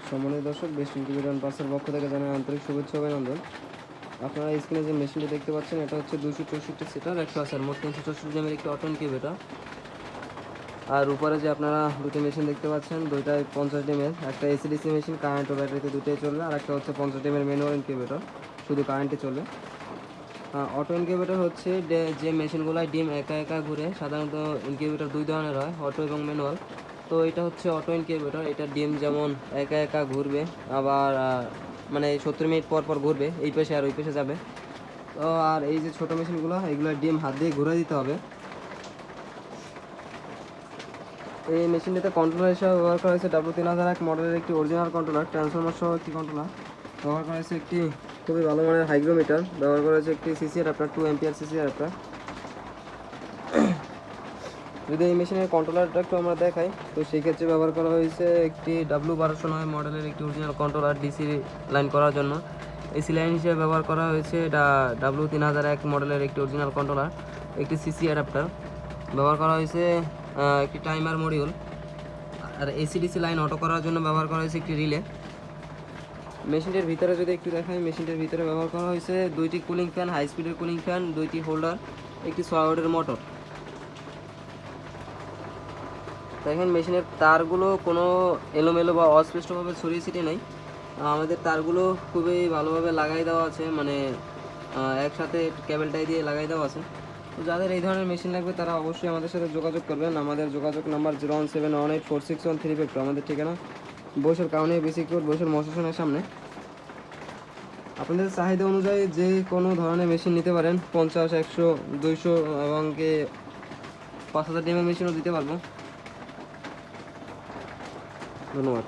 সম্মানিত দর্শক, best incubator পার্সের পক্ষ থেকে জানাই আন্তরিক শুভেচ্ছা অভিনন্দন। আপনারা স্ক্রিনে যে মেশিনটি দেখতে পাচ্ছেন, এটা হচ্ছে 264 সিটার 100 মোট 364 জিএমের একটি অটো ইনকিউবেটর। আর উপরে যে আপনারা দুটি মেশিন দেখতে পাচ্ছেন, দুইটাই 50 ডিমের, একটা এসিডিসি মেশিন কারেন্ট ও ব্যাটারিতে দুটোই চলবে, আর একটা হচ্ছে 50 ডিমের ম্যানুয়াল ইনকিউবেটর, শুধু কারেন্টে চলবে। অটো ইনকিউবেটর হচ্ছে যে মেশিনগুলোয় ডিম একা একা ঘুরে। সাধারণত ইনকিউবেটর দুই ধরনের হয়, অটো এবং ম্যানুয়াল। তো এটা হচ্ছে অটো ইনকিউবেটর। এটা ডিম যেমন একা একা ঘুরবে, আবার মানে 70 মিনিট পর পর ঘুরবে, এই পাশে আর ওই পাশে যাবে। তো আর এই যে ছোটো মেশিনগুলো, এগুলো ডিম হাত দিয়ে ঘুরে দিতে হবে। এই মেশিনটিতে কন্ট্রোলার হিসেবে ব্যবহার করা হয়েছে W3001 মডেলের একটি অরিজিনাল কন্ট্রোলার, ট্রান্সফরমার সহ একটি কন্ট্রোলার। ব্যবহার করা হয়েছে একটি খুবই ভালো মানের হাইগ্রোমিটার, ব্যবহার করা হয়েছে একটি CC adapter, 2 ampere CC adapter. যদি এই মেশিনের কন্ট্রোলারটা একটু আমরা দেখাই, তো সেই ক্ষেত্রে ব্যবহার করা হয়েছে একটি W1209 মডেলের একটি অরিজিনাল কন্ট্রোলার ডিসি লাইন করার জন্য। এসি লাইন হিসেবে ব্যবহার করা হয়েছে এটা W3001 মডেলের একটি অরিজিনাল কন্ট্রোলার, একটি সিসি অ্যাডাপ্টার। ব্যবহার করা হয়েছে একটি টাইমার মডিউল। আর এসিডিসি লাইন অটো করার জন্য ব্যবহার করা হয়েছে একটি রিলে। মেশিনটির ভিতরে যদি একটু দেখাই, মেশিনটির ভিতরে ব্যবহার করা হয়েছে দুইটি কুলিং ফ্যান, হাই স্পিডের কুলিং ফ্যান, দুইটি হোল্ডার, একটি 6 ওয়াটের মোটর। দেখেন মেশিনের তারগুলো কোনো এলোমেলো বা অস্পষ্টভাবে ছড়িয়ে ছিটিয়ে নেই। আমাদের তারগুলো খুবই ভালোভাবে লাগাই দেওয়া আছে, মানে একসাথে কেবেলটাই দিয়ে লাগাই দেওয়া আছে। তো যাদের এই ধরনের মেশিন লাগবে তারা অবশ্যই আমাদের সাথে যোগাযোগ করবেন। আমাদের যোগাযোগ নাম্বার 01718461352। আমাদের ঠিকানা বৈশাল কাউনি বেসিক রোড, বৈশাল মশাসনের সামনে। আপনাদের চাহিদা অনুযায়ী যে কোনো ধরনের মেশিন নিতে পারেন, 50, 100, 200 এবং 5000 ডিএমের মেশিনও দিতে পারবো। ধন্যবাদ।